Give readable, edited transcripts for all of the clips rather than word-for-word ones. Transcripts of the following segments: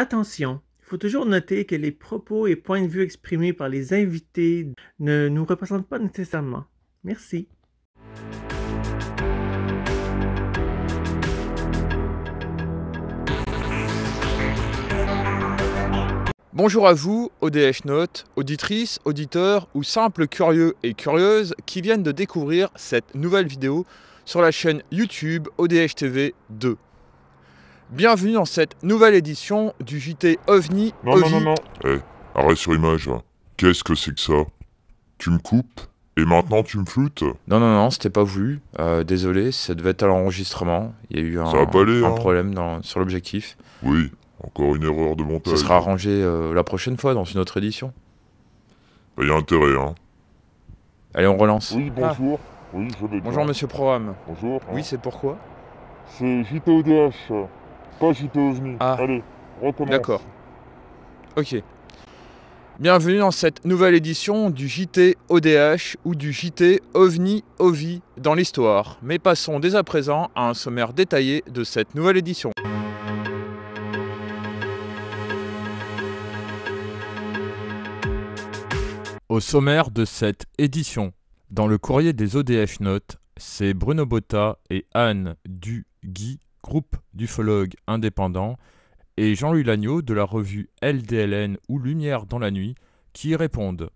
Attention, il faut toujours noter que les propos et points de vue exprimés par les invités ne nous représentent pas nécessairement. Merci. Bonjour à vous, ODH Note, auditrices, auditeurs ou simples curieux et curieuses qui viennent de découvrir cette nouvelle vidéo sur la chaîne YouTube ODH TV 2. Bienvenue dans cette nouvelle édition du JT OVNI OVI. Non. Arrête sur image. Là. Qu'est-ce que c'est que ça? Tu me coupes et maintenant tu me floutes? Non, c'était pas voulu. Désolé, ça devait être à l'enregistrement. Il y a eu un problème sur l'objectif. Oui, encore une erreur de montage. Ça sera arrangé la prochaine fois dans une autre édition. Bah, y a intérêt, hein. Allez, on relance. Oui, bonjour. Oui, je l'ai Bonjour, monsieur Proham. Bonjour. Oui, c'est pourquoi? C'est JTODH, pas JTOVNI. Allez, recommence. D'accord. Ok. Bienvenue dans cette nouvelle édition du JT ODH ou du JT OVNI OVI dans l'histoire. Mais passons dès à présent à un sommaire détaillé de cette nouvelle édition. Au sommaire de cette édition, dans le courrier des ODH Notes, c'est Bruno Botta et Anne Duguy, groupe d'ufologues indépendants, et Jean-Louis Lagneau de la revue LDLN ou Lumière dans la nuit, qui y répondent.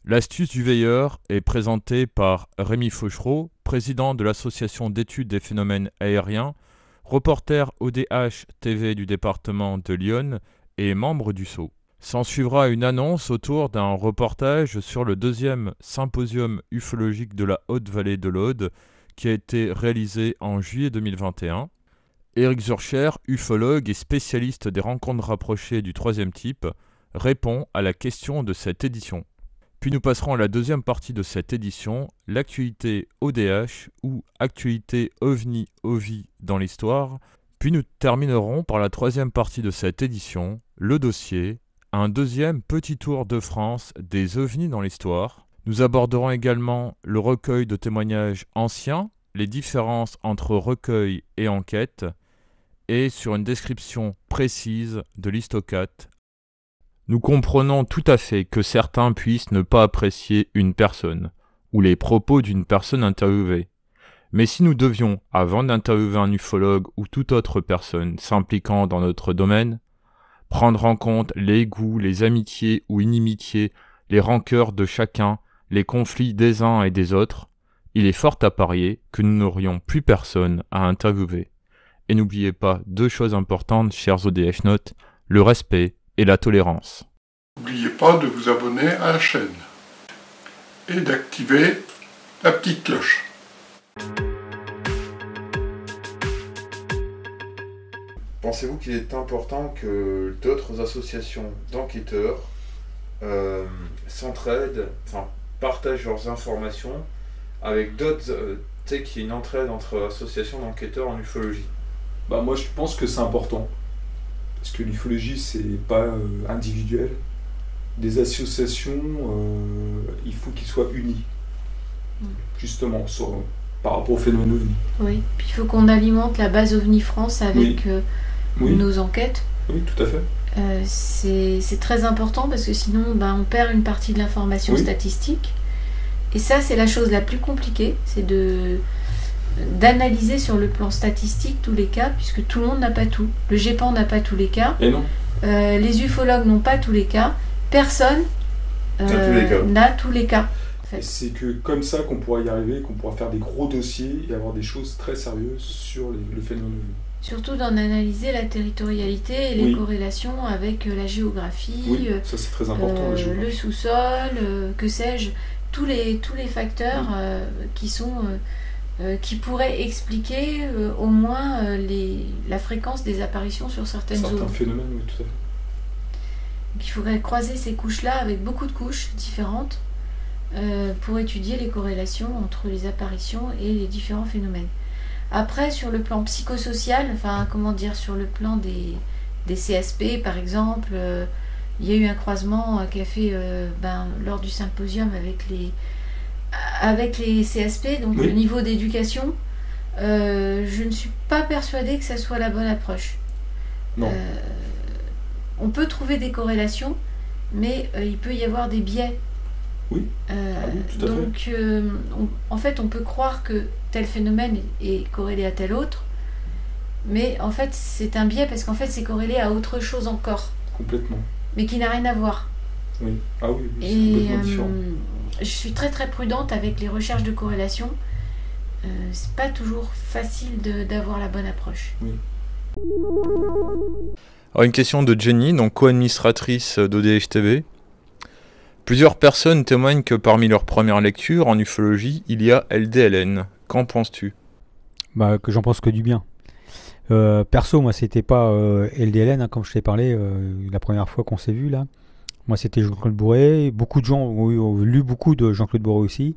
L'astuce du veilleur est présentée par Rémi Fauchereau, président de l'Association d'études des phénomènes aériens, reporter ODH TV du département de l'Yonne et membre du SAU. S'en suivra une annonce autour d'un reportage sur le 2e symposium ufologique de la Haute-Vallée de l'Aude qui a été réalisé en juillet 2021. Éric Zurcher, ufologue et spécialiste des rencontres rapprochées du 3e type, répond à la question de cette édition. Puis nous passerons à la 2e partie de cette édition, l'actualité ODH ou actualité OVNI-OVI dans l'histoire. Puis nous terminerons par la 3e partie de cette édition, le dossier, un 2e petit tour de France des ovnis dans l'histoire. Nous aborderons également le recueil de témoignages anciens, les différences entre recueil et enquête, et sur une description précise de l'Histocat. Nous comprenons tout à fait que certains puissent ne pas apprécier une personne, ou les propos d'une personne interviewée. Mais si nous devions, avant d'interviewer un ufologue ou toute autre personne s'impliquant dans notre domaine, prendre en compte les goûts, les amitiés ou inimitiés, les rancœurs de chacun, les conflits des uns et des autres, il est fort à parier que nous n'aurions plus personne à interviewer. Et n'oubliez pas 2 choses importantes, chers ODH Notes, le respect et la tolérance. N'oubliez pas de vous abonner à la chaîne et d'activer la petite cloche. Pensez-vous qu'il est important que d'autres associations d'enquêteurs s'entraident, partagent leurs informations avec d'autres, qu'il y ait une entraide entre associations d'enquêteurs en ufologie? Moi je pense que c'est important, parce que l'ufologie c'est pas individuel. Des associations, il faut qu'ils soient unis, justement, par rapport au phénomène OVNI. Oui, puis il faut qu'on alimente la base OVNI France avec nos enquêtes. Oui, tout à fait. C'est très important parce que sinon on perd une partie de l'information statistique. Et ça, c'est la chose la plus compliquée, c'est d'analyser sur le plan statistique tous les cas, puisque tout le monde n'a pas tout. Le GEPAN n'a pas tous les cas. Et non. Les ufologues n'ont pas tous les cas. Personne n'a tous les cas. En fait. C'est que comme ça qu'on pourra y arriver, qu'on pourra faire des gros dossiers et avoir des choses très sérieuses sur le phénomène. Surtout d'en analyser la territorialité et les corrélations avec la géographie, ça c'est très important, la géographie. Le sous-sol, que sais-je, tous les facteurs qui pourraient expliquer au moins la fréquence des apparitions sur certaines zones. Certains phénomènes, oui, tout à fait. Donc il faudrait croiser ces couches-là avec beaucoup de couches différentes pour étudier les corrélations entre les apparitions et les différents phénomènes. Après, sur le plan psychosocial, sur le plan des CSP par exemple, il y a eu un croisement qui a fait lors du symposium avec les CSP, donc le niveau d'éducation. Je ne suis pas persuadée que ça soit la bonne approche. Non. on peut trouver des corrélations, mais il peut y avoir des biais. Oui. Tout à donc, en fait, on peut croire que tel phénomène est corrélé à tel autre, mais en fait, c'est un biais parce qu'en fait, c'est corrélé à autre chose encore. Complètement. Mais qui n'a rien à voir. Oui. Ah oui, c'est complètement différent. Je suis très très prudente avec les recherches de corrélation. C'est pas toujours facile d'avoir la bonne approche. Oui. Alors une question de Jenny, donc co-administratrice d'ODH TV. Plusieurs personnes témoignent que parmi leurs premières lectures en ufologie, il y a LDLN. Qu'en penses-tu ? Que j'en pense que du bien. Perso, moi, c'était pas LDLN, hein, comme je t'ai parlé la première fois qu'on s'est vu là. Moi, c'était Jean-Claude Bourret. Beaucoup de gens ont lu beaucoup de Jean-Claude Bourret aussi.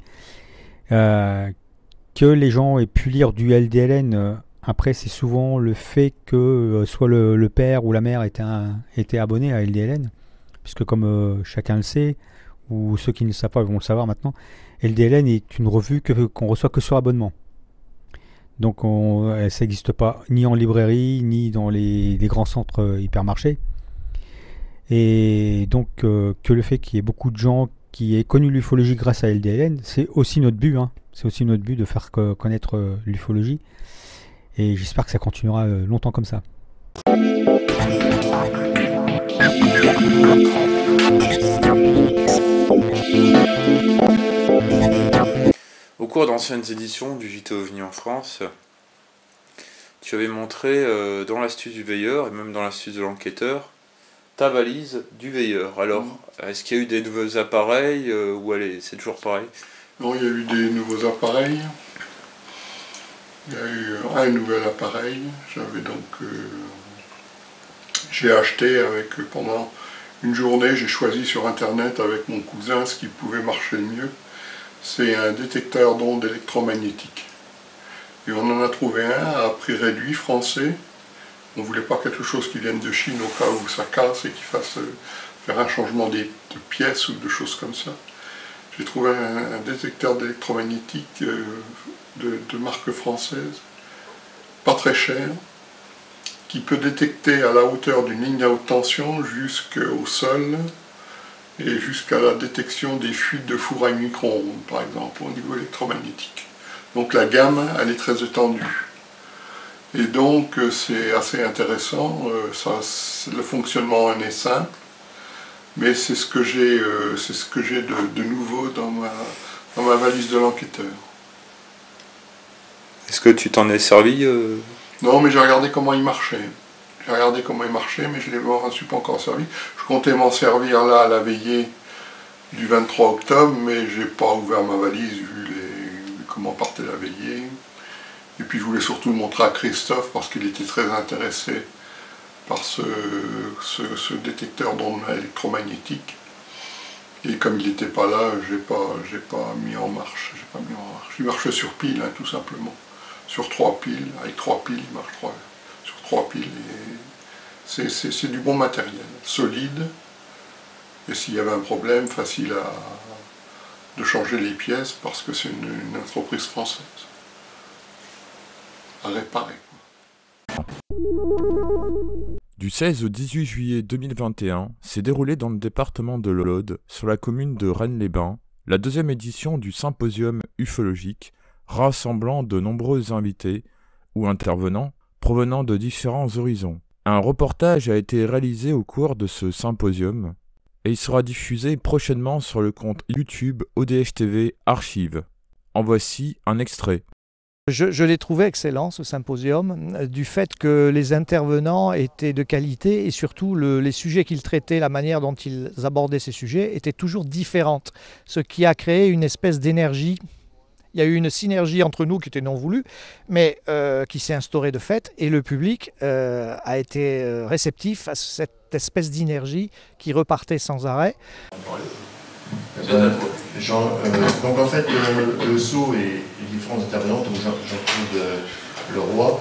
Que les gens aient pu lire du LDLN, après, c'est souvent le fait que soit le père ou la mère était abonné à LDLN, puisque comme chacun le sait, ou ceux qui ne le savent pas vont le savoir maintenant, LDLN est une revue qu'on reçoit que sur abonnement. Donc ça n'existe pas ni en librairie, ni dans les grands centres hypermarchés. Et donc que le fait qu'il y ait beaucoup de gens qui aient connu l'ufologie grâce à LDLN, c'est aussi notre but. C'est aussi notre but de faire connaître l'ufologie. Et j'espère que ça continuera longtemps comme ça. Au cours d'anciennes éditions du JT OVNI en France, tu avais montré dans l'astuce du veilleur et même dans l'astuce de l'enquêteur ta valise du veilleur. Alors, est-ce qu'il y a eu des nouveaux appareils ou c'est toujours pareil ? Non, il y a eu des nouveaux appareils. Il y a eu un nouvel appareil. J'ai acheté pendant une journée, j'ai choisi sur internet avec mon cousin ce qui pouvait marcher le mieux. C'est un détecteur d'ondes électromagnétiques. Et on en a trouvé un à prix réduit français. On ne voulait pas quelque chose qui vienne de Chine au cas où ça casse et qu'il fasse faire un changement de pièces ou de choses comme ça. J'ai trouvé un détecteur d'électromagnétique de marque française, pas très cher, qui peut détecter à la hauteur d'une ligne à haute tension jusqu'au sol et jusqu'à la détection des fuites de four à micro-ondes, par exemple, au niveau électromagnétique. Donc la gamme, elle est très étendue. Et donc c'est assez intéressant, le fonctionnement en est simple, mais c'est ce que j'ai de nouveau dans ma valise de l'enquêteur. Est-ce que tu t'en es servi Non, mais j'ai regardé comment il marchait. Mais je ne m'en suis pas encore servi. Je comptais m'en servir là à la veillée du 23 octobre, mais je n'ai pas ouvert ma valise vu comment partait la veillée. Et puis je voulais surtout le montrer à Christophe parce qu'il était très intéressé par ce détecteur d'ondes électromagnétiques. Et comme il n'était pas là, j'ai pas mis en marche. Il marche sur pile, tout simplement. Sur 3 piles, avec 3 piles, il marche sur 3 piles. Et c'est du bon matériel, solide. Et s'il y avait un problème, facile de changer les pièces parce que c'est une entreprise française. À réparer. Du 16 au 18 juillet 2021 s'est déroulée dans le département de l'Aude, sur la commune de Rennes-les-Bains, la 2e édition du symposium ufologique, rassemblant de nombreux invités ou intervenants provenant de différents horizons. Un reportage a été réalisé au cours de ce symposium et il sera diffusé prochainement sur le compte YouTube ODH TV Archives. En voici un extrait. Je l'ai trouvé excellent, ce symposium, du fait que les intervenants étaient de qualité et surtout les sujets qu'ils traitaient, la manière dont ils abordaient ces sujets étaient toujours différentes, ce qui a créé une espèce d'énergie. Il y a eu une synergie entre nous qui était non voulue, mais qui s'est instaurée de fait, et le public a été réceptif à cette espèce d'énergie qui repartait sans arrêt. Donc en fait, le SO et les différents intervenants, donc Jean-Claude Leroy,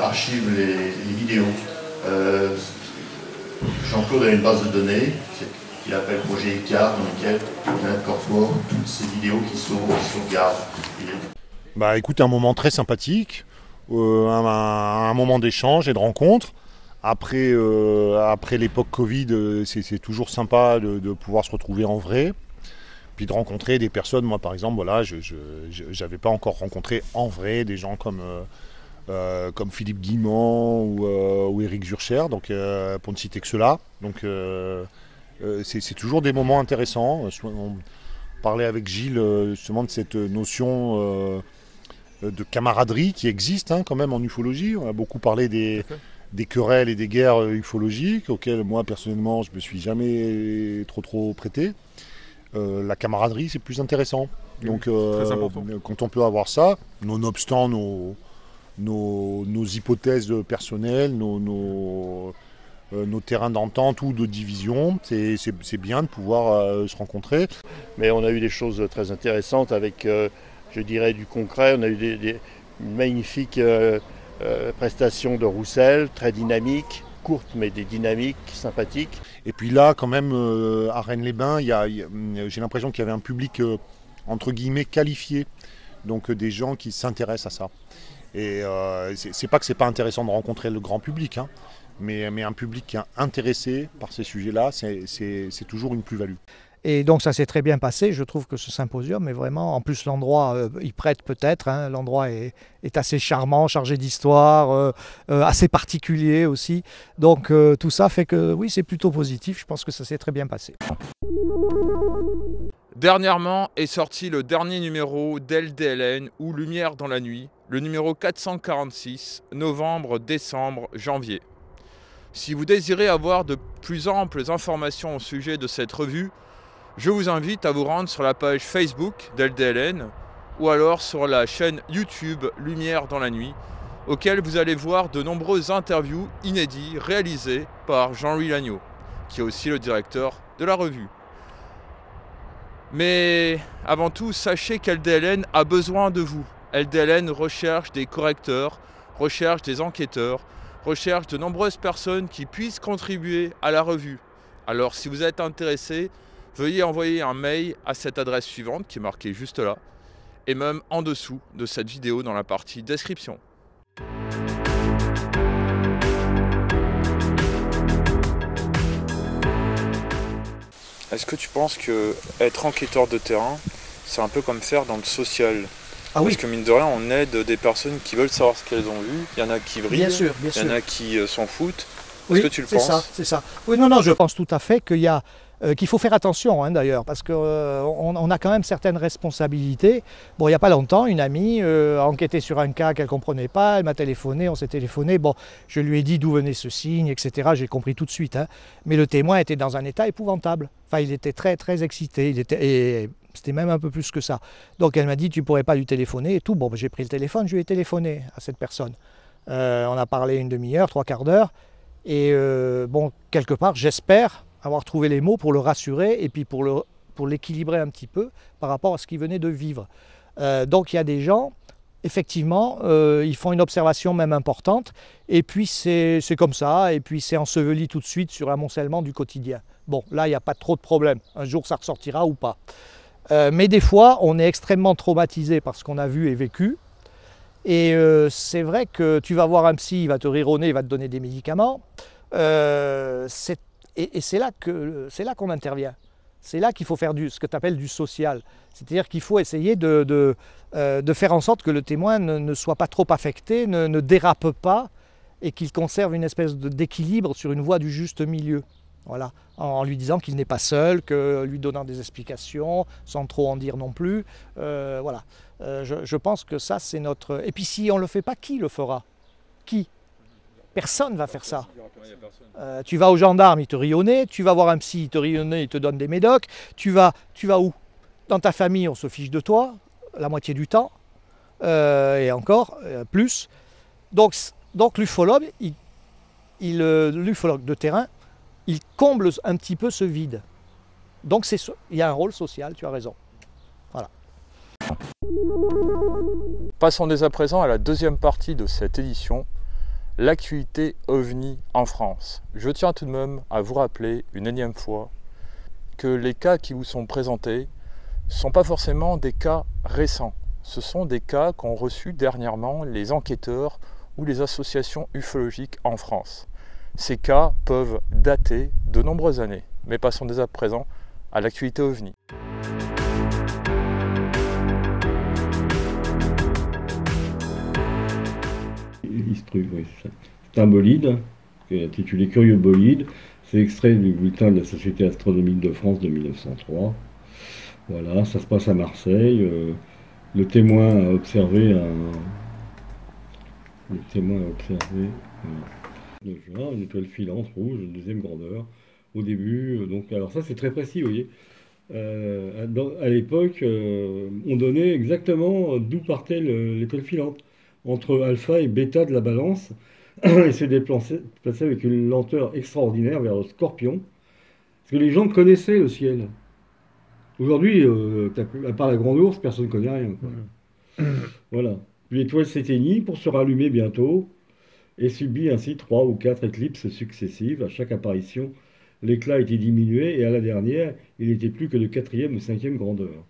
archive les vidéos. Jean-Claude a une base de données qu'il appelle Projet Icar, dans laquelle il incorpore toutes ces vidéos qui sauvegardent. Écoute, un moment très sympathique, un moment d'échange et de rencontre, Après l'époque Covid, c'est toujours sympa de pouvoir se retrouver en vrai. Puis de rencontrer des personnes. Moi, par exemple, voilà, je n'avais pas encore rencontré en vrai des gens comme Philippe Guimand ou Éric Zurcher, donc, pour ne citer que ceux-là. Donc, c'est toujours des moments intéressants. On parlait avec Gilles justement de cette notion de camaraderie qui existe quand même en ufologie. On a beaucoup parlé des querelles et des guerres ufologiques auxquelles moi personnellement je me suis jamais trop prêté. La camaraderie c'est plus intéressant. Donc quand on peut avoir ça, nonobstant nos hypothèses personnelles, nos terrains d'entente ou de division, c'est bien de pouvoir se rencontrer. Mais on a eu des choses très intéressantes avec, je dirais, du concret. On a eu une magnifique prestation de Roussel, très dynamique, courte mais des dynamiques, sympathiques. Et puis là, quand même, à Rennes-les-Bains, j'ai l'impression qu'il y avait un public, entre guillemets, qualifié. Donc des gens qui s'intéressent à ça. Et c'est pas que c'est pas intéressant de rencontrer le grand public, mais un public qui est intéressé par ces sujets-là, c'est toujours une plus-value. Et donc ça s'est très bien passé, je trouve que ce symposium est vraiment, en plus l'endroit, il prête peut-être, l'endroit est assez charmant, chargé d'histoire, assez particulier aussi. Donc tout ça fait que oui, c'est plutôt positif, je pense que ça s'est très bien passé. Dernièrement est sorti le dernier numéro d'LDLN ou Lumière dans la nuit, le numéro 446, novembre, décembre, janvier. Si vous désirez avoir de plus amples informations au sujet de cette revue, je vous invite à vous rendre sur la page Facebook d'LDLN ou alors sur la chaîne YouTube Lumière dans la nuit, auquel vous allez voir de nombreuses interviews inédites réalisées par Jean-Louis Lagneau, qui est aussi le directeur de la revue. Mais avant tout, sachez qu'LDLN a besoin de vous. LDLN recherche des correcteurs, recherche des enquêteurs, recherche de nombreuses personnes qui puissent contribuer à la revue. Alors si vous êtes intéressé, veuillez envoyer un mail à cette adresse suivante qui est marquée juste là, et même en dessous de cette vidéo dans la partie description. Est-ce que tu penses que être enquêteur de terrain, c'est un peu comme faire dans le social ? Ah oui. Parce que mine de rien, on aide des personnes qui veulent savoir ce qu'elles ont vu. Il y en a qui vrillent, il y en a qui s'en foutent. Est-ce que tu le penses ? C'est ça. Oui, non, je pense tout à fait qu'il faut faire attention d'ailleurs, parce qu'on a quand même certaines responsabilités. Bon, il n'y a pas longtemps, une amie a enquêté sur un cas qu'elle ne comprenait pas, elle m'a téléphoné, on s'est téléphoné, bon, je lui ai dit d'où venait ce signe, etc. J'ai compris tout de suite, mais le témoin était dans un état épouvantable. Enfin, il était très, très excité, et c'était même un peu plus que ça. Donc elle m'a dit, tu ne pourrais pas lui téléphoner et tout. Bon, j'ai pris le téléphone, je lui ai téléphoné à cette personne. On a parlé une demi-heure, 3/4 d'heure, et bon, quelque part, j'espère avoir trouvé les mots pour le rassurer et puis pour l'équilibrer un petit peu par rapport à ce qu'il venait de vivre. Donc il y a des gens, effectivement, ils font une observation même importante, et puis c'est comme ça, et puis c'est enseveli tout de suite sur l'amoncellement du quotidien. Bon, là, il n'y a pas trop de problème. Un jour, ça ressortira ou pas. Mais des fois, on est extrêmement traumatisé par ce qu'on a vu et vécu. Et c'est vrai que tu vas voir un psy, il va te rire au nez, il va te donner des médicaments. Et c'est là qu'on intervient. C'est là qu'il faut faire ce que tu appelles du social. C'est-à-dire qu'il faut essayer de faire en sorte que le témoin ne soit pas trop affecté, ne dérape pas, et qu'il conserve une espèce d'équilibre sur une voie du juste milieu. Voilà, en lui disant qu'il n'est pas seul, que lui donnant des explications, sans trop en dire non plus. Voilà, je pense que ça c'est notre... Et puis si on ne le fait pas, qui le fera ? Qui ? Personne ne va faire ça. Tu vas au gendarme, il te rit au nez. Tu vas voir un psy, il te rit au nez, il te donne des médocs. Tu vas où ? Dans ta famille, on se fiche de toi, la moitié du temps, et encore plus. Donc l'ufologue, l'ufologue de terrain, il comble un petit peu ce vide. Donc il y a un rôle social, tu as raison. Voilà. Passons dès à présent à la deuxième partie de cette édition, l'actualité OVNI en France. Je tiens tout de même à vous rappeler une énième fois que les cas qui vous sont présentés ne sont pas forcément des cas récents. Ce sont des cas qu'ont reçus dernièrement les enquêteurs ou les associations ufologiques en France. Ces cas peuvent dater de nombreuses années. Mais passons dès à présent à l'actualité OVNI. Il se trouve, oui, c'est ça. C'est un bolide, qui est intitulé Curieux bolide. C'est extrait du bulletin de la Société astronomique de France de 1903. Voilà, ça se passe à Marseille. Le témoin a observé le juin, une étoile filante rouge de deuxième grandeur. Au début, donc, alors ça c'est très précis, vous voyez. À l'époque, on donnait exactement d'où partait l'étoile filante, entre alpha et bêta de la balance, et se déplaçait avec une lenteur extraordinaire vers le Scorpion, parce que les gens connaissaient le ciel. Aujourd'hui, à part la Grande Ourse, personne ne connaît rien, quoi. Voilà. L'étoile s'éteignit pour se rallumer bientôt, et subit ainsi 3 ou 4 éclipses successives. À chaque apparition, l'éclat était diminué, et à la dernière, il n'était plus que de 4e ou 5e grandeur.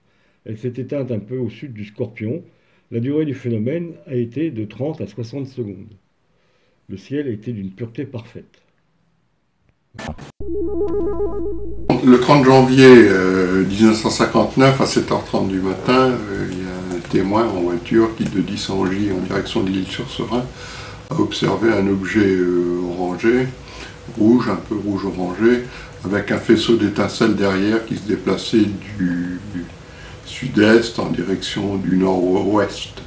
Elle s'est éteinte un peu au sud du Scorpion. La durée du phénomène a été de 30 à 60 secondes. Le ciel était d'une pureté parfaite. Le 30 janvier 1959, à 7h30 du matin, il y a un témoin en voiture qui, de 10 en J en direction de l'île-sur-Serein, a observé un objet orangé, rouge, un peu rouge-orangé, avec un faisceau d'étincelles derrière qui se déplaçait du sud-est en direction du nord-ouest.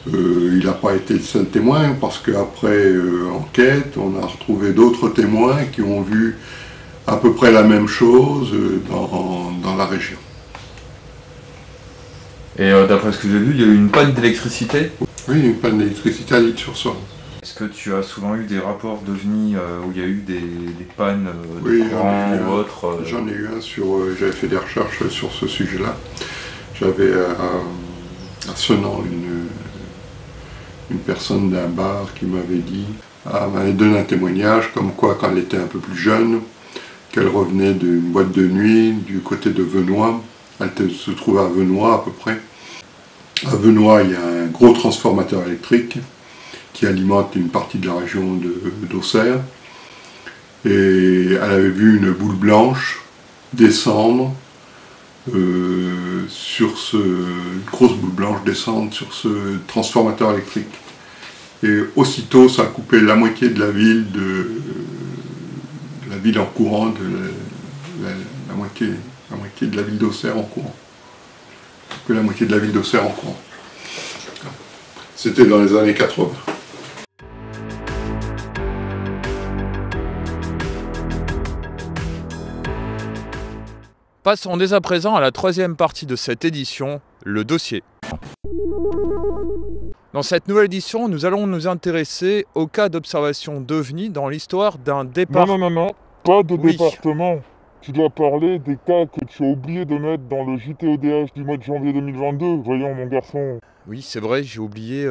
Il n'a pas été le seul témoin, parce qu'après enquête, on a retrouvé d'autres témoins qui ont vu à peu près la même chose dans la région. Et d'après ce que j'ai vu, il y a eu une panne d'électricité. Oui, une panne d'électricité à l'île-sur-Serein. Est-ce que tu as souvent eu des rapports d'OVNI où il y a eu des pannes de Oui, courant ou autre j'en ai eu un j'avais fait des recherches sur ce sujet-là. J'avais à Senan une personne d'un bar qui m'avait donné un témoignage comme quoi, quand elle était un peu plus jeune, qu'elle revenait d'une boîte de nuit du côté de Venoy. Elle se trouvait à Venoy à peu près. À Venoy, il y a un gros transformateur électrique qui alimente une partie de la région d'Auxerre. Et elle avait vu une boule blanche descendre une grosse boule blanche descendre sur ce transformateur électrique. Et aussitôt, ça a coupé la moitié de la ville en courant, la moitié de la ville d'Auxerre en courant. Que la moitié de la ville d'Auxerre en courant. C'était dans les années 80. Passons dès à présent à la troisième partie de cette édition, le dossier. Dans cette nouvelle édition, nous allons nous intéresser au cas d'observation d'OVNI dans l'histoire d'un départ... Non, pas de département. Tu dois parler des cas que tu as oublié de mettre dans le JTODH du mois de janvier 2022. Voyons, mon garçon. Oui, c'est vrai, j'ai oublié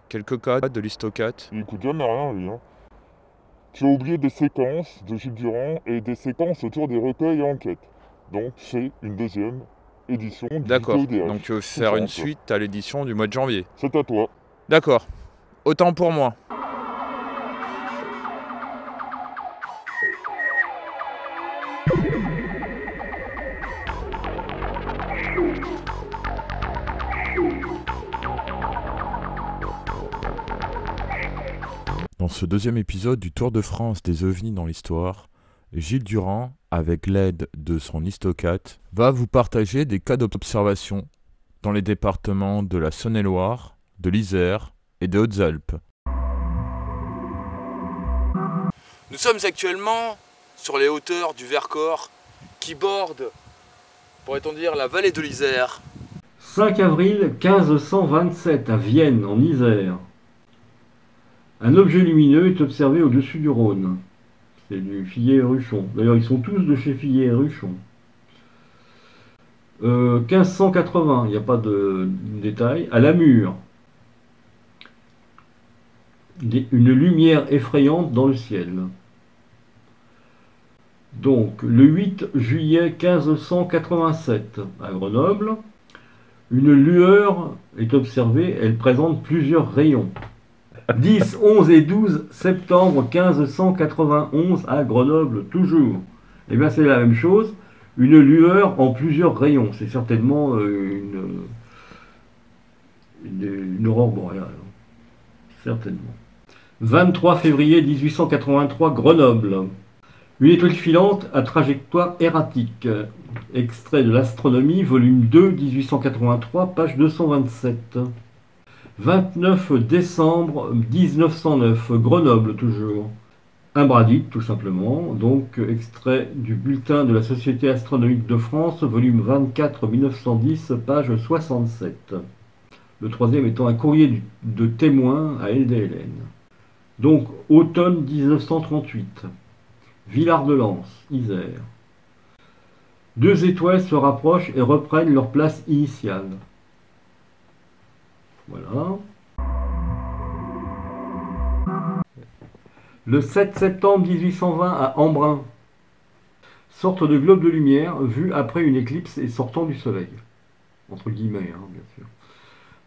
quelques cas de l'Histocat. Il écoute jamais rien, lui. Hein. Tu as oublié des séquences de Gilles Durand et des séquences autour des recueils et enquêtes. Donc, c'est une deuxième édition du D'accord, JTODH. donc tu veux faire une suite à l'édition du mois de janvier. C'est à toi. D'accord, autant pour moi. Dans ce deuxième épisode du Tour de France des OVNI dans l'histoire, Gilles Durand, avec l'aide de son Histocat, va vous partager des cas d'observation dans les départements de la Saône-et-Loire, de l'Isère et des Hautes-Alpes. Nous sommes actuellement sur les hauteurs du Vercors qui bordent, pourrait-on dire, la vallée de l'Isère. 5 avril 1527 à Vienne, en Isère. Un objet lumineux est observé au-dessus du Rhône. C'est du Fillet et Ruchon. D'ailleurs, ils sont tous de chez Fillet et Ruchon. 1580, il n'y a pas de détail. À Lamure. Une lumière effrayante dans le ciel. Donc, le 8 juillet 1587, à Grenoble, une lueur est observée. Elle présente plusieurs rayons. 10, 11 et 12 septembre 1591 à Grenoble, toujours. Eh bien, c'est la même chose. Une lueur en plusieurs rayons. C'est certainement une aurore boréale. Certainement. 23 février 1883, Grenoble. Une étoile filante à trajectoire erratique. Extrait de l'Astronomie, volume 2, 1883, page 227. 29 décembre 1909, Grenoble toujours. Imbradite, tout simplement. Donc, extrait du bulletin de la Société astronomique de France, volume 24, 1910, page 67. Le troisième étant un courrier de témoin à LDLN. Donc, automne 1938. Villard-de-Lans, Isère. 2 étoiles se rapprochent et reprennent leur place initiale. Voilà. Le 7 septembre 1820 à Embrun. Sorte de globe de lumière vu après une éclipse et sortant du soleil. Entre guillemets, hein, bien sûr.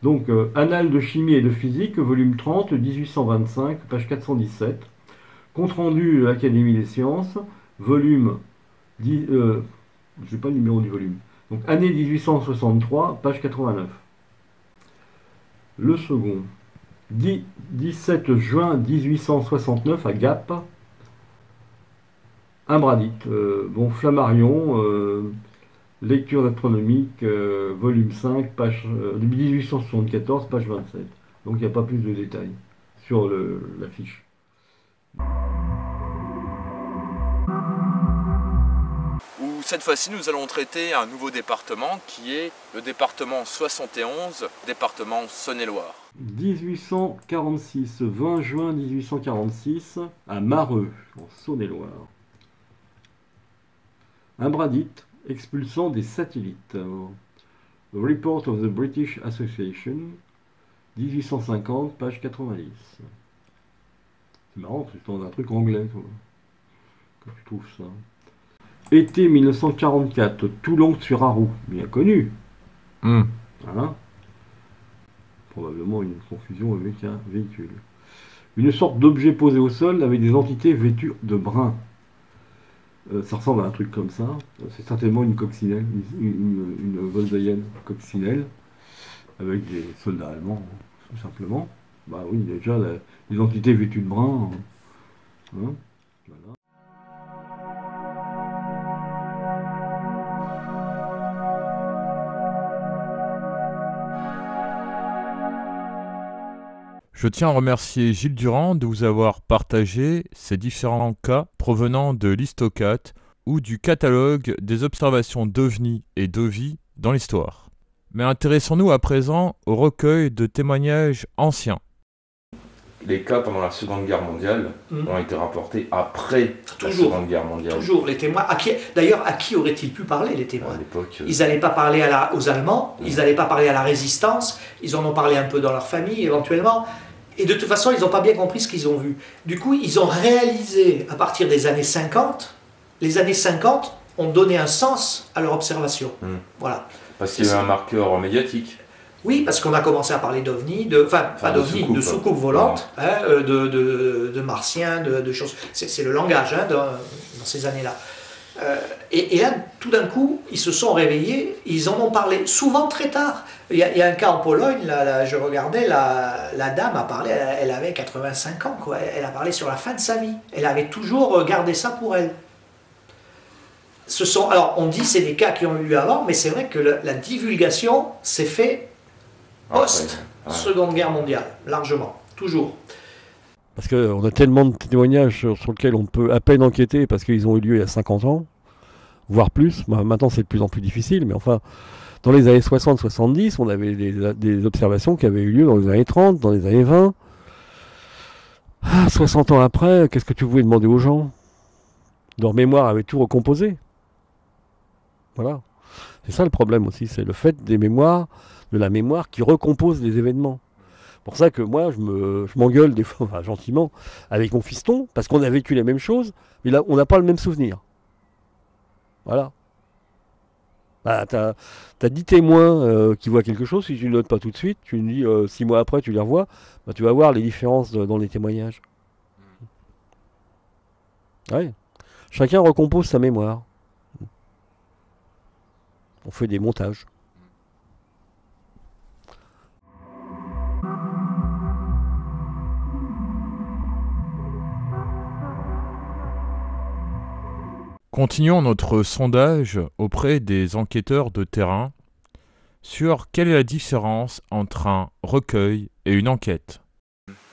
Donc, Annales de chimie et de physique, volume 30, 1825, page 417. Compte rendu de l'Académie des sciences, volume 10, je n'ai pas le numéro du volume. Donc, année 1863, page 89. Le second, 17 juin 1869 à Gap. Imbradite, bon, Flammarion, lecture astronomique, volume 5, page 1874, page 27. Donc, il n'y a pas plus de détails sur la fiche. Où cette fois-ci nous allons traiter un nouveau département qui est le département 71, département Saône-et-Loire. 1846, 20 juin 1846 à Mareux, en Saône-et-Loire. Imbradite expulsant des satellites. The Report of the British Association, 1850, page 90. C'est marrant, c'est dans un truc anglais, toi, quand tu trouves ça. Été 1944, Toulon-sur-Arroux, bien connu. Voilà. Probablement une confusion avec un véhicule. Une sorte d'objet posé au sol avec des entités vêtues de brun. Ça ressemble à un truc comme ça. C'est certainement une coccinelle, une Volkswagen coccinelle, avec des soldats allemands, tout simplement. Bah oui, déjà, les entités vêtues de brun. Hein, voilà. Je tiens à remercier Gilles Durand de vous avoir partagé ces différents cas provenant de l'Histocat ou du catalogue des observations d'OVNI et d'OVI dans l'histoire. Mais intéressons-nous à présent au recueil de témoignages anciens. Les cas pendant la Seconde Guerre mondiale ont été rapportés après la Seconde Guerre mondiale. Toujours, les témoins. D'ailleurs, à qui auraient-ils pu parler, les témoins ? Ils n'allaient pas parler aux Allemands, ils n'allaient pas parler à la Résistance, ils en ont parlé un peu dans leur famille, éventuellement. Et de toute façon, ils n'ont pas bien compris ce qu'ils ont vu. Du coup, ils ont réalisé, à partir des années 50, les années 50 ont donné un sens à leur observation. Voilà. Parce qu'il y a eu un marqueur médiatique. Oui, parce qu'on a commencé à parler d'OVNI, de soucoupes volantes, hein, de martiens, de choses. C'est le langage hein, dans ces années-là. Et là, tout d'un coup, ils se sont réveillés, ils en ont parlé, souvent très tard. Il y a un cas en Pologne, là, je regardais, la dame a parlé, elle avait 85 ans, quoi. Elle a parlé sur la fin de sa vie. Elle avait toujours gardé ça pour elle. Alors, on dit c'est des cas qui ont eu lieu avant, mais c'est vrai que la divulgation s'est faite post-Seconde Guerre mondiale, largement, toujours. Parce qu'on a tellement de témoignages sur lesquels on peut à peine enquêter parce qu'ils ont eu lieu il y a 50 ans, voire plus. Maintenant, c'est de plus en plus difficile, mais enfin, dans les années 60-70, on avait des observations qui avaient eu lieu dans les années 30, dans les années 20. 60 ans après, qu'est-ce que tu voulais demander aux gens ? Leur mémoire avait tout recomposé. Voilà. C'est ça le problème aussi, c'est le fait de la mémoire qui recompose les événements. C'est pour ça que moi, je m'engueule des fois, enfin, gentiment, avec mon fiston, parce qu'on a vécu les mêmes choses, mais là, on n'a pas le même souvenir. Voilà. Bah, t'as 10 témoins qui voient quelque chose, si tu ne notes pas tout de suite, tu me dis 6 mois après, tu les revois, bah, tu vas voir les différences dans les témoignages. Ouais. Chacun recompose sa mémoire. On fait des montages. Continuons notre sondage auprès des enquêteurs de terrain sur quelle est la différence entre un recueil et une enquête.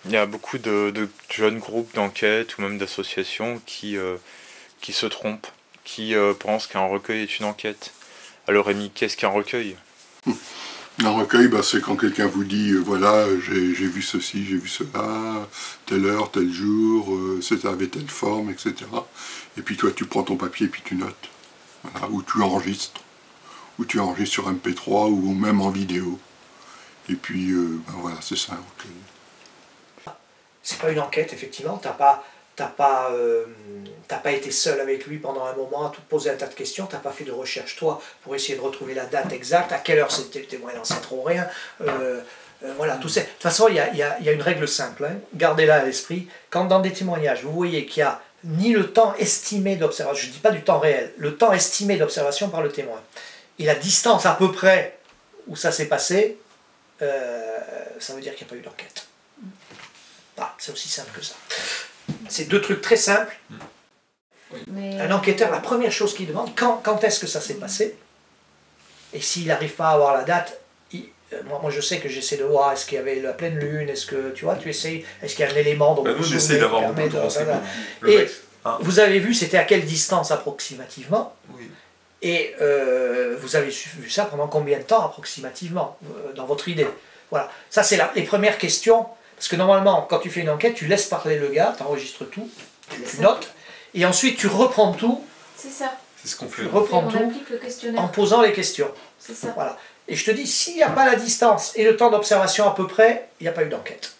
Il y a beaucoup de jeunes groupes d'enquête ou même d'associations qui se trompent, qui pensent qu'un recueil est une enquête. Alors Rémi, qu'est-ce qu'un recueil ? Un recueil, c'est quand quelqu'un vous dit, voilà, j'ai vu ceci, j'ai vu cela, telle heure, tel jour, c'était avec telle forme, etc. Et puis toi, tu prends ton papier et puis tu notes. Voilà, ou tu enregistres sur MP3 ou même en vidéo. Et puis, voilà, c'est ça un recueil. C'est pas une enquête, effectivement, t'as pas été seul avec lui pendant un moment à te poser un tas de questions, t'as pas fait de recherche toi pour essayer de retrouver la date exacte, à quelle heure c'était le témoin, non, c'est trop rien. Voilà, tout ça. De toute façon, il y a une règle simple, hein, gardez-la à l'esprit. Quand dans des témoignages, vous voyez qu'il y a ni le temps estimé d'observation, je ne dis pas du temps réel, le temps estimé d'observation par le témoin, et la distance à peu près où ça s'est passé, ça veut dire qu'il n'y a pas eu d'enquête. Voilà, c'est aussi simple que ça. C'est deux trucs très simples. Un enquêteur, la première chose qu'il demande, quand est-ce que ça s'est passé, et s'il n'arrive pas à avoir la date, moi je sais que j'essaie de voir, est-ce qu'il y avait la pleine lune, est-ce que tu vois, tu essayes, est-ce qu'il y a un élément dont nous j'essaie d'avoir beaucoup de renseignements. Et vous avez vu, c'était à quelle distance approximativement, oui. Et vous avez vu ça pendant combien de temps approximativement, dans votre idée. Voilà, ça c'est les premières questions, parce que normalement, quand tu fais une enquête, tu laisses parler le gars, tu enregistres tout, tu notes, et ensuite tu reprends tout. C'est ça. C'est ce qu'on fait. Tu reprends tout en posant les questions. C'est ça. Voilà. Et je te dis, s'il n'y a pas la distance et le temps d'observation à peu près, il n'y a pas eu d'enquête.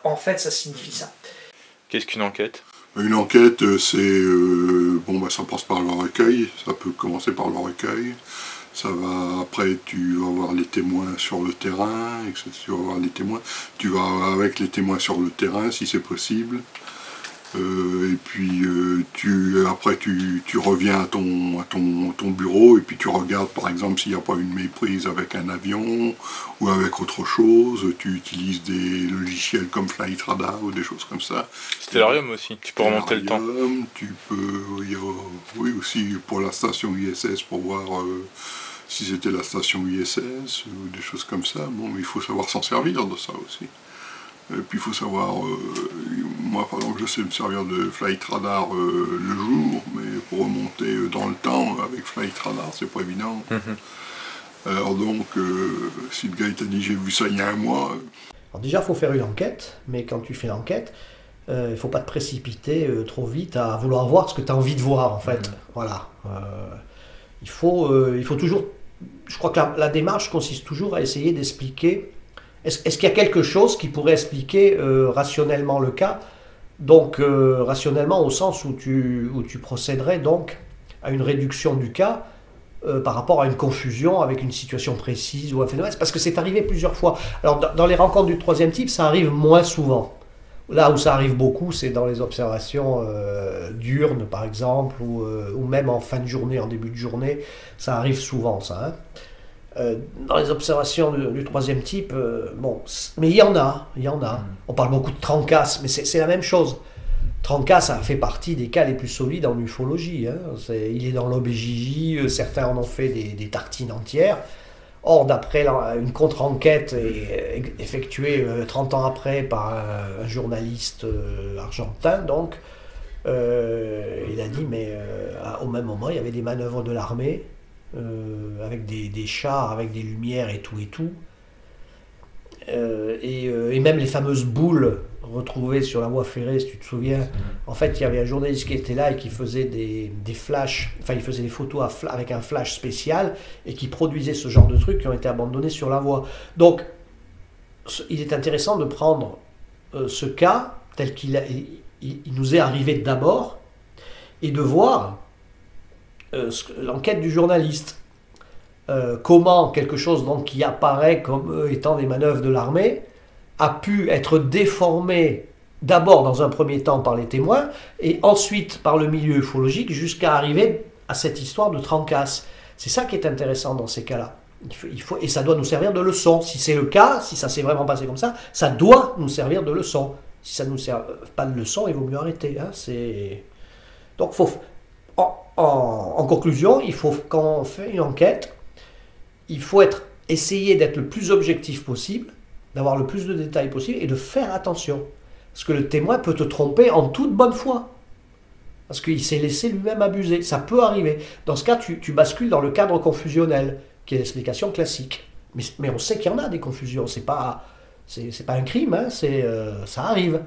En fait, ça signifie ça. Qu'est-ce qu'une enquête ? Une enquête, c'est... ça passe par le recueil, ça peut commencer par le recueil. Ça va, après, tu vas voir les témoins sur le terrain, etc. Tu vas voir les témoins. Tu vas avec les témoins sur le terrain, si c'est possible. Et puis après tu reviens à ton bureau et puis tu regardes par exemple s'il n'y a pas une méprise avec un avion ou avec autre chose. Tu utilises des logiciels comme Flight Radar ou des choses comme ça. Stellarium aussi, tu peux remonter le temps. Tu peux, oui aussi pour la station ISS pour voir si c'était la station ISS ou des choses comme ça. Bon, mais il faut savoir s'en servir de ça aussi. Et puis il faut savoir, moi par exemple je sais me servir de Flight Radar le jour, mais pour remonter dans le temps avec Flight Radar c'est pas évident. Alors donc, si le gars t'a dit j'ai vu ça il y a un mois... Alors déjà il faut faire une enquête, mais quand tu fais l'enquête, il ne faut pas te précipiter trop vite à vouloir voir ce que tu as envie de voir en fait. Voilà. Il faut toujours, je crois que la démarche consiste toujours à essayer d'expliquer. Est-ce qu'il y a quelque chose qui pourrait expliquer rationnellement le cas, donc rationnellement au sens où tu procéderais donc à une réduction du cas par rapport à une confusion avec une situation précise ou un phénomène, parce que c'est arrivé plusieurs fois. Alors dans les rencontres du troisième type, ça arrive moins souvent. Là où ça arrive beaucoup, c'est dans les observations diurnes par exemple, ou même en fin de journée, en début de journée, ça arrive souvent ça, hein. Dans les observations du troisième type, mais il y en a. On parle beaucoup de Trancas, mais c'est la même chose. Trancas, ça fait partie des cas les plus solides en ufologie. Hein. Il est dans l'OBJJ, certains en ont fait des tartines entières. Or, d'après une contre-enquête effectuée 30 ans après par un journaliste argentin, donc, il a dit, mais au même moment, il y avait des manœuvres de l'armée, avec des chars, avec des lumières et tout. Et même les fameuses boules retrouvées sur la voie ferrée, si tu te souviens, en fait il y avait un journaliste qui était là et qui faisait des flashs, enfin il faisait des photos avec un flash spécial et qui produisait ce genre de trucs qui ont été abandonnés sur la voie. Donc il est intéressant de prendre ce cas tel qu'il nous est arrivé d'abord et de voir l'enquête du journaliste. comment quelque chose donc, qui apparaît comme étant des manœuvres de l'armée a pu être déformé d'abord dans un premier temps par les témoins et ensuite par le milieu ufologique jusqu'à arriver à cette histoire de Trancasse. C'est ça qui est intéressant dans ces cas-là. Et ça doit nous servir de leçon. Si c'est le cas, si ça s'est vraiment passé comme ça doit nous servir de leçon. Si ça ne nous sert pas de leçon, il vaut mieux arrêter. Hein. Donc, en conclusion, quand on fait une enquête, il faut essayer d'être le plus objectif possible, d'avoir le plus de détails possible et de faire attention. Parce que le témoin peut te tromper en toute bonne foi. Parce qu'il s'est laissé lui-même abuser. Ça peut arriver. Dans ce cas, tu bascules dans le cadre confusionnel, qui est l'explication classique. Mais on sait qu'il y en a des confusions. C'est pas un crime, hein, ça arrive.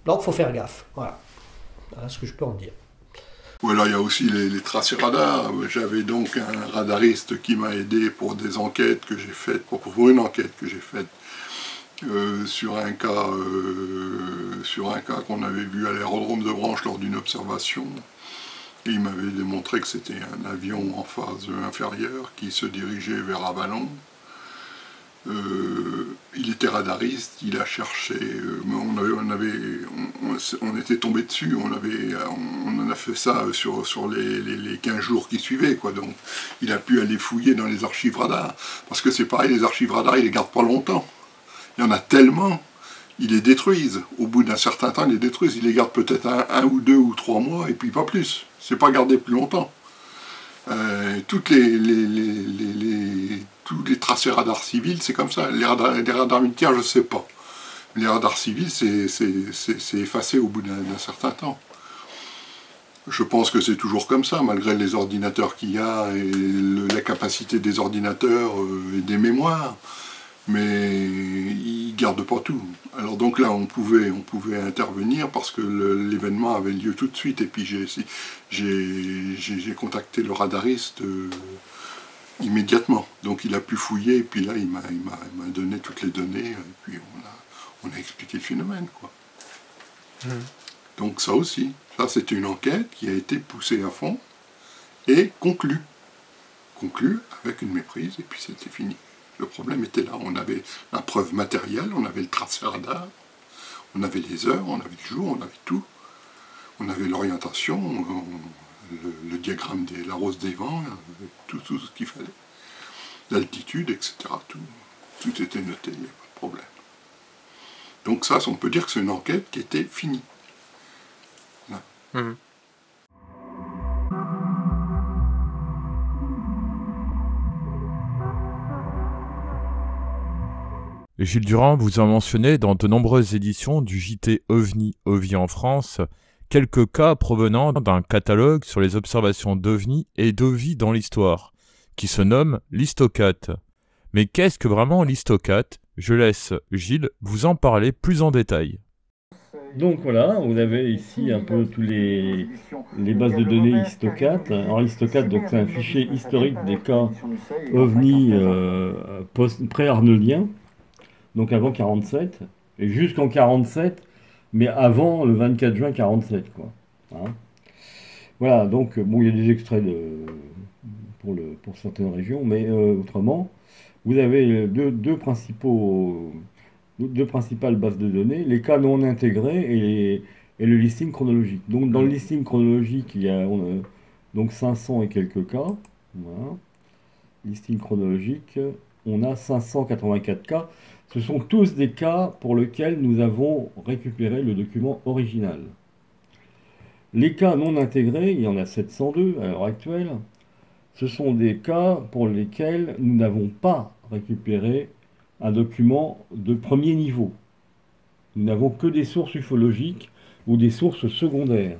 Donc, il faut faire gaffe. Voilà ce que je peux en dire. Voilà, il y a aussi les tracés radars. J'avais donc un radariste qui m'a aidé pour des enquêtes que j'ai faites, pour une enquête que j'ai faite sur un cas qu'on avait vu à l'aérodrome de Branche lors d'une observation. Et il m'avait démontré que c'était un avion en phase inférieure qui se dirigeait vers Avalon. Il était radariste, il a cherché, on était tombé dessus, on en a fait ça sur les 15 jours qui suivaient, quoi. Donc il a pu aller fouiller dans les archives radars, parce que c'est pareil, les archives radars, ils les gardent pas longtemps. Il y en a tellement, ils les détruisent. Au bout d'un certain temps, ils les détruisent, ils les gardent peut-être un ou 2 ou 3 mois, et puis pas plus. C'est pas gardé plus longtemps. Tous les tracés radars civils, c'est comme ça. Les radars militaires, je sais pas. Les radars civils, c'est effacé au bout d'un certain temps. Je pense que c'est toujours comme ça, malgré les ordinateurs qu'il y a et la capacité des ordinateurs et des mémoires. Mais ils gardent pas tout. Alors donc là, on pouvait intervenir parce que l'événement avait lieu tout de suite. Et puis j'ai contacté le radariste immédiatement. Donc il a pu fouiller et puis là, il m'a donné toutes les données. Et puis on a expliqué le phénomène, quoi. Donc ça aussi, ça c'était une enquête qui a été poussée à fond et conclue. Conclue avec une méprise et puis c'était fini. Le problème était là, on avait la preuve matérielle, on avait le tracé radar, on avait les heures, on avait le jour, on avait tout. On avait l'orientation, le diagramme de la rose des vents, tout ce qu'il fallait. L'altitude, etc. Tout était noté, il n'y a pas de problème. Donc ça, on peut dire que c'est une enquête qui était finie. Voilà. Gilles Durand vous a mentionné dans de nombreuses éditions du JT OVNI en France quelques cas provenant d'un catalogue sur les observations d'OVNI et d'OVI dans l'histoire, qui se nomme l'Histocat. Mais qu'est-ce que vraiment l'Histocat? Je laisse Gilles vous en parler plus en détail. Donc voilà, vous avez ici un peu tous les bases de données Histocat. Alors Histocat, c'est un fichier historique des cas OVNI pré-arnoldiens. Donc avant 47, et jusqu'en 47, mais avant le 24 juin 47, quoi. Hein. Voilà, donc bon, il y a des extraits pour certaines régions, mais autrement, vous avez deux principales bases de données, les cas non intégrés et le listing chronologique. Donc dans le listing chronologique, il y a donc 500 et quelques cas. Voilà. Listing chronologique, on a 584 cas. Ce sont tous des cas pour lesquels nous avons récupéré le document original. Les cas non intégrés, il y en a 702 à l'heure actuelle, ce sont des cas pour lesquels nous n'avons pas récupéré un document de premier niveau. Nous n'avons que des sources ufologiques ou des sources secondaires.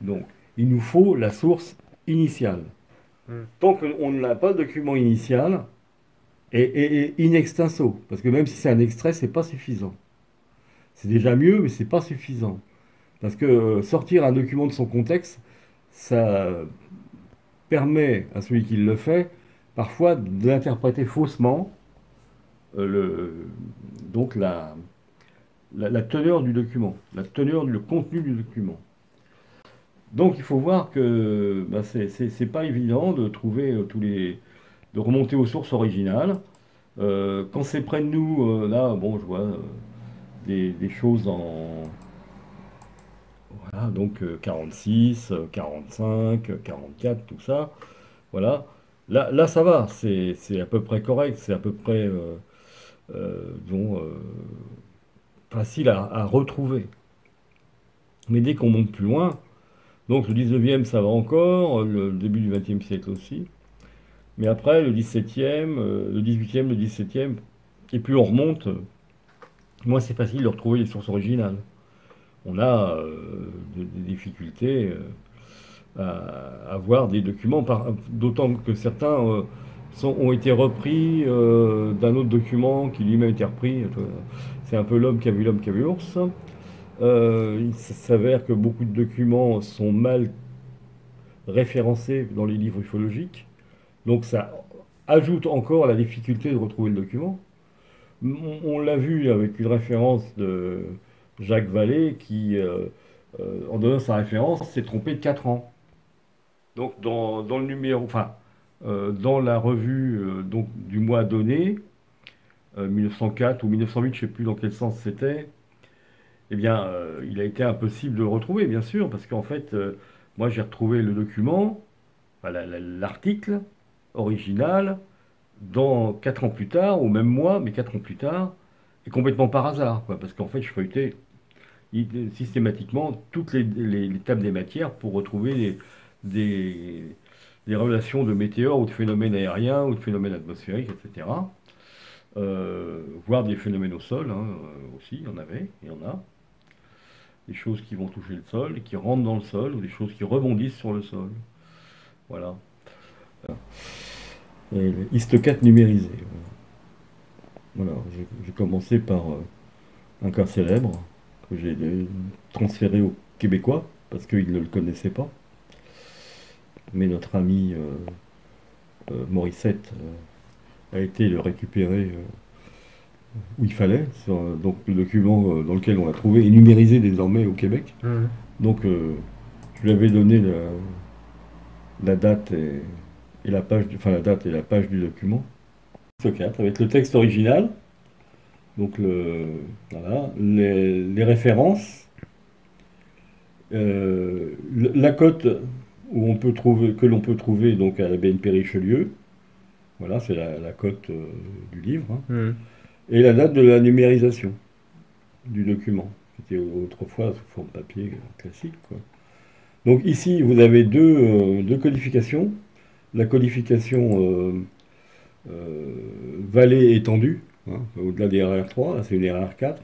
Donc, il nous faut la source initiale. Tant qu'on n'a pas le document initial, et in extenso, parce que même si c'est un extrait, c'est pas suffisant. C'est déjà mieux, mais c'est pas suffisant. Parce que sortir un document de son contexte, ça permet à celui qui le fait, parfois, d'interpréter faussement donc la teneur du document, le contenu du document. Donc il faut voir que bah, c'est pas évident de trouver de remonter aux sources originales. Quand c'est près de nous, là, bon, je vois des choses en voilà, donc 46, 45, 44, tout ça. Voilà. Là, ça va, c'est à peu près correct, c'est à peu près disons, facile à retrouver. Mais dès qu'on monte plus loin, donc le 19e, ça va encore, le début du 20e siècle aussi. Mais après, le 17e, le 18e, le 17e, et plus on remonte, moins c'est facile de retrouver les sources originales. On a des difficultés à voir des documents, d'autant que certains ont été repris d'un autre document qui lui-même a été repris. C'est un peu l'homme qui a vu l'homme qui a vu l'ours. Il s'avère que beaucoup de documents sont mal référencés dans les livres ufologiques. Donc ça ajoute encore à la difficulté de retrouver le document. On l'a vu avec une référence de Jacques Vallée qui, en donnant sa référence, s'est trompé de 4 ans. Donc dans le numéro, enfin, dans la revue donc, du mois donné, 1904 ou 1908, je ne sais plus dans quel sens c'était, eh bien, il a été impossible de le retrouver, bien sûr, parce qu'en fait, moi j'ai retrouvé le document, enfin, l'article original, 4 ans plus tard, au même mois, mais 4 ans plus tard, et complètement par hasard, quoi, parce qu'en fait, je feuilletais systématiquement toutes les tables des matières pour retrouver des relations de météores ou de phénomènes aériens ou de phénomènes atmosphériques, etc. Voire des phénomènes au sol, hein, aussi, il y en a. Des choses qui vont toucher le sol, qui rentrent dans le sol, ou des choses qui rebondissent sur le sol. Voilà. Histocate numérisé. Voilà, j'ai commencé par un cas célèbre que j'ai transféré aux Québécois parce qu'ils ne le connaissaient pas. Mais notre ami Morissette a été le récupérer où il fallait. Donc le document dans lequel on l'a trouvé est numérisé désormais au Québec. Donc je lui avais donné la date et la page, enfin la date et la page du document. 4 avec le texte original. Donc voilà, les références, la cote où que l'on peut trouver donc à la BNP Richelieu. Voilà, c'est la cote du livre. Hein. Et la date de la numérisation du document, qui était autrefois sous forme papier classique, quoi. Donc ici, vous avez deux codifications. La codification vallée étendue, hein, au-delà des RR3, là c'est une RR4.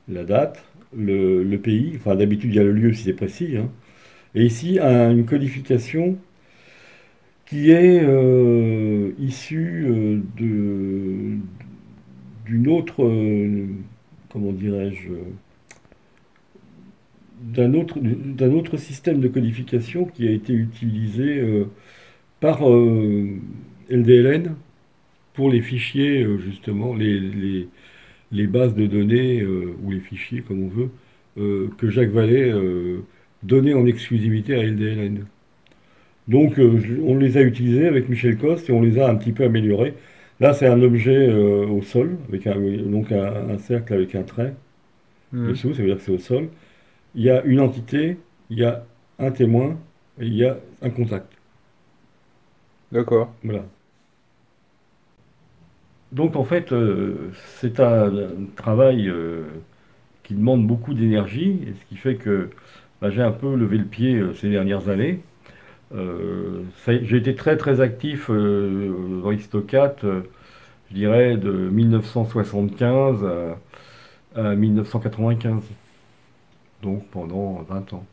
La date, le pays, enfin d'habitude il y a le lieu si c'est précis. Hein. Et ici, une codification qui est issue d'une autre, comment dirais-je, d'un autre système de codification qui a été utilisé par LDLN pour les fichiers, justement, les bases de données, ou les fichiers, comme on veut, que Jacques Vallée donnait en exclusivité à LDLN. Donc on les a utilisés avec Michel Coste et on les a un petit peu améliorés. Là, c'est un objet au sol, avec un cercle avec un trait dessous, ça veut dire que c'est au sol. Il y a une entité, il y a un témoin et il y a un contact. D'accord. Voilà. Donc en fait, c'est un travail qui demande beaucoup d'énergie, et ce qui fait que j'ai un peu levé le pied ces dernières années. J'ai été très très actif dans Histocate, je dirais de 1975 à 1995, donc pendant 20 ans.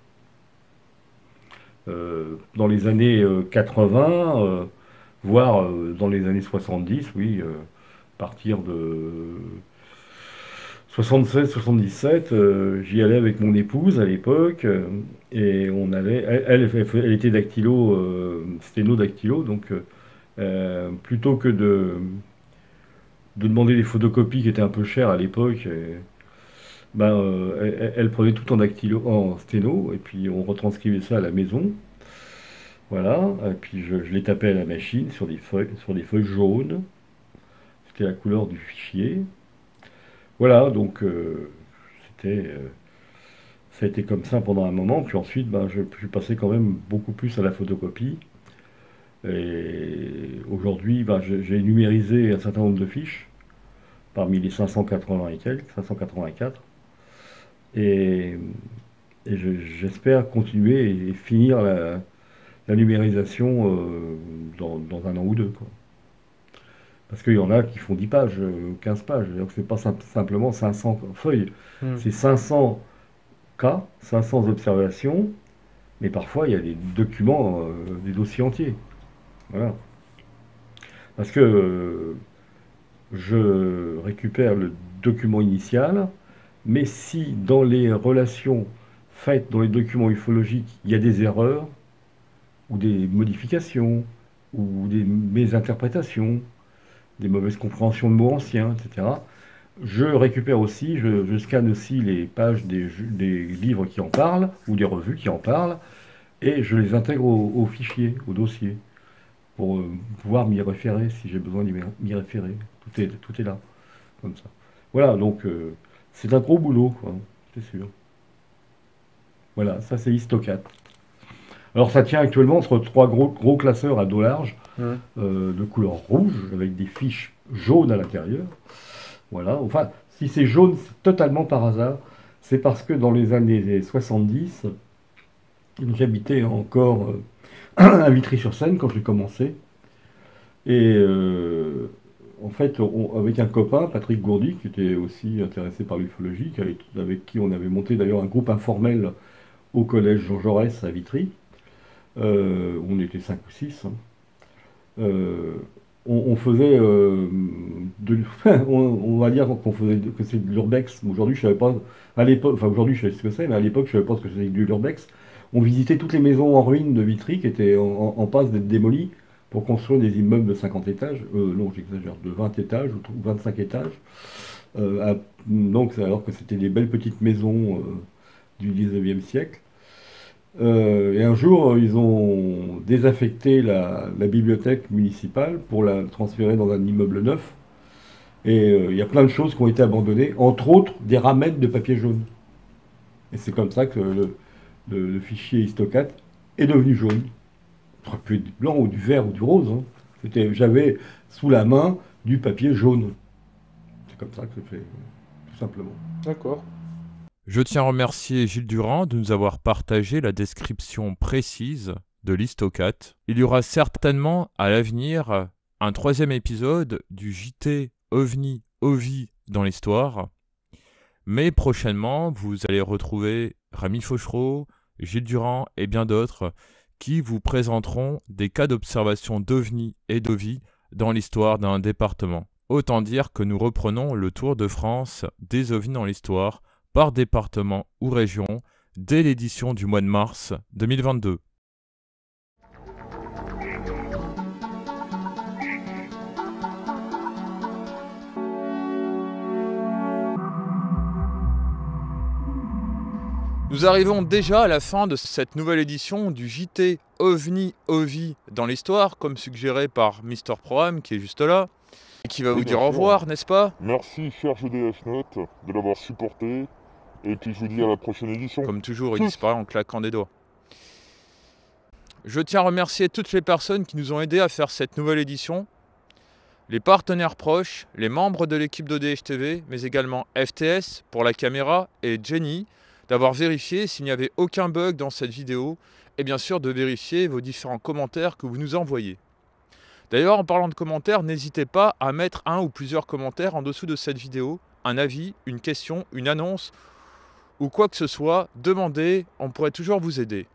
Dans les années 80, voire dans les années 70, oui, à partir de 76-77, j'y allais avec mon épouse à l'époque, et on allait, elle était sténo-dactylo, donc plutôt que de demander des photocopies qui étaient un peu chères à l'époque, Elle prenait tout en dactylo, en sténo, et puis on retranscrivait ça à la maison. Voilà, et puis je les tapais à la machine sur des feuilles jaunes. C'était la couleur du fichier. Voilà, donc ça a été comme ça pendant un moment. Puis ensuite, je suis passé quand même beaucoup plus à la photocopie. Et aujourd'hui, j'ai numérisé un certain nombre de fiches, parmi les 580 et quelques, 584. Et j'espère continuer et finir la numérisation dans un an ou deux, quoi. Parce qu'il y en a qui font 10 pages, 15 pages. Donc c'est pas simplement 500 feuilles. C'est 500 cas, 500 observations, mais parfois il y a des documents, des dossiers entiers. Voilà. Parce que je récupère le document initial, mais si dans les relations faites dans les documents ufologiques, il y a des erreurs, ou des modifications, ou des mésinterprétations, des mauvaises compréhensions de mots anciens, etc., je récupère aussi, je scanne aussi les pages des livres qui en parlent, ou des revues qui en parlent, et je les intègre au fichier, au dossier, pour pouvoir m'y référer si j'ai besoin d'y m'y référer. Tout est là, comme ça. Voilà, donc c'est un gros boulot, quoi, c'est sûr. Voilà, ça c'est Histocat. Alors ça tient actuellement entre 3 gros classeurs à dos large, de couleur rouge, avec des fiches jaunes à l'intérieur. Voilà, enfin, si c'est jaune, c'est totalement par hasard. C'est parce que dans les années 70, j'habitais encore à Vitry-sur-Seine quand j'ai commencé. Et en fait, avec un copain, Patrick Gourdy, qui était aussi intéressé par l'ufologie, avec qui on avait monté d'ailleurs un groupe informel au collège Jean Jaurès à Vitry. On était 5 ou 6. On faisait on va dire qu'on faisait que c'est de l'urbex. Aujourd'hui, je savais pas. À l'époque, enfin aujourd'hui, je sais ce que c'est, mais à l'époque, je savais pas ce que c'était que de l'urbex. On visitait toutes les maisons en ruine de Vitry qui étaient en passe d'être démolies pour construire des immeubles de 50 étages. Non, j'exagère, de 20 étages ou 25 étages. Donc, alors que c'était des belles petites maisons du 19e siècle. Et un jour, ils ont désaffecté la bibliothèque municipale pour la transférer dans un immeuble neuf. Et il y a plein de choses qui ont été abandonnées, entre autres des ramettes de papier jaune. Et c'est comme ça que le fichier Histocat est devenu jaune. Ça aurait pu être du blanc ou du vert ou du rose. Hein. J'avais sous la main du papier jaune. C'est comme ça que c'est fait, tout simplement. D'accord. Je tiens à remercier Gilles Durand de nous avoir partagé la description précise de l'Histocat. Il y aura certainement à l'avenir un 3e épisode du JT OVNI OVI dans l'histoire. Mais prochainement, vous allez retrouver Rémi Fauchereau, Gilles Durand et bien d'autres qui vous présenteront des cas d'observation d'OVNI et d'OVI dans l'histoire d'un département. Autant dire que nous reprenons le tour de France des OVNI dans l'histoire par département ou région dès l'édition du mois de mars 2022. Nous arrivons déjà à la fin de cette nouvelle édition du JT OVNI OVI dans l'histoire, comme suggéré par Mister Proham qui est juste là, et qui va vous dire au revoir, n'est-ce pas? Merci, cher GDF Note, de l'avoir supporté. Et puis je vous dis à la prochaine édition. Comme toujours, il disparaît en claquant des doigts. Je tiens à remercier toutes les personnes qui nous ont aidés à faire cette nouvelle édition, les partenaires proches, les membres de l'équipe d'ODH TV, mais également FTS pour la caméra et Jenny, d'avoir vérifié s'il n'y avait aucun bug dans cette vidéo et bien sûr de vérifier vos différents commentaires que vous nous envoyez. D'ailleurs, en parlant de commentaires, n'hésitez pas à mettre un ou plusieurs commentaires en dessous de cette vidéo, un avis, une question, une annonce ou quoi que ce soit, demandez, on pourrait toujours vous aider.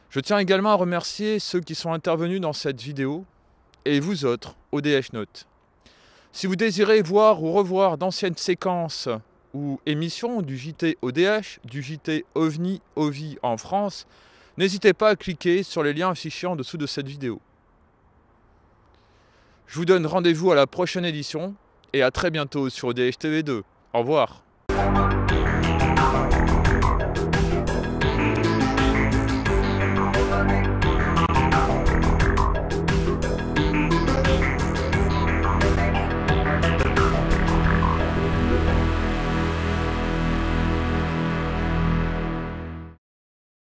Je tiens également à remercier ceux qui sont intervenus dans cette vidéo et vous autres, ODH Note. Si vous désirez voir ou revoir d'anciennes séquences ou émissions du JT ODH, du JT OVNI OVI en France, n'hésitez pas à cliquer sur les liens affichés en dessous de cette vidéo. Je vous donne rendez-vous à la prochaine édition et à très bientôt sur ODH TV 2. Au revoir. Thank you.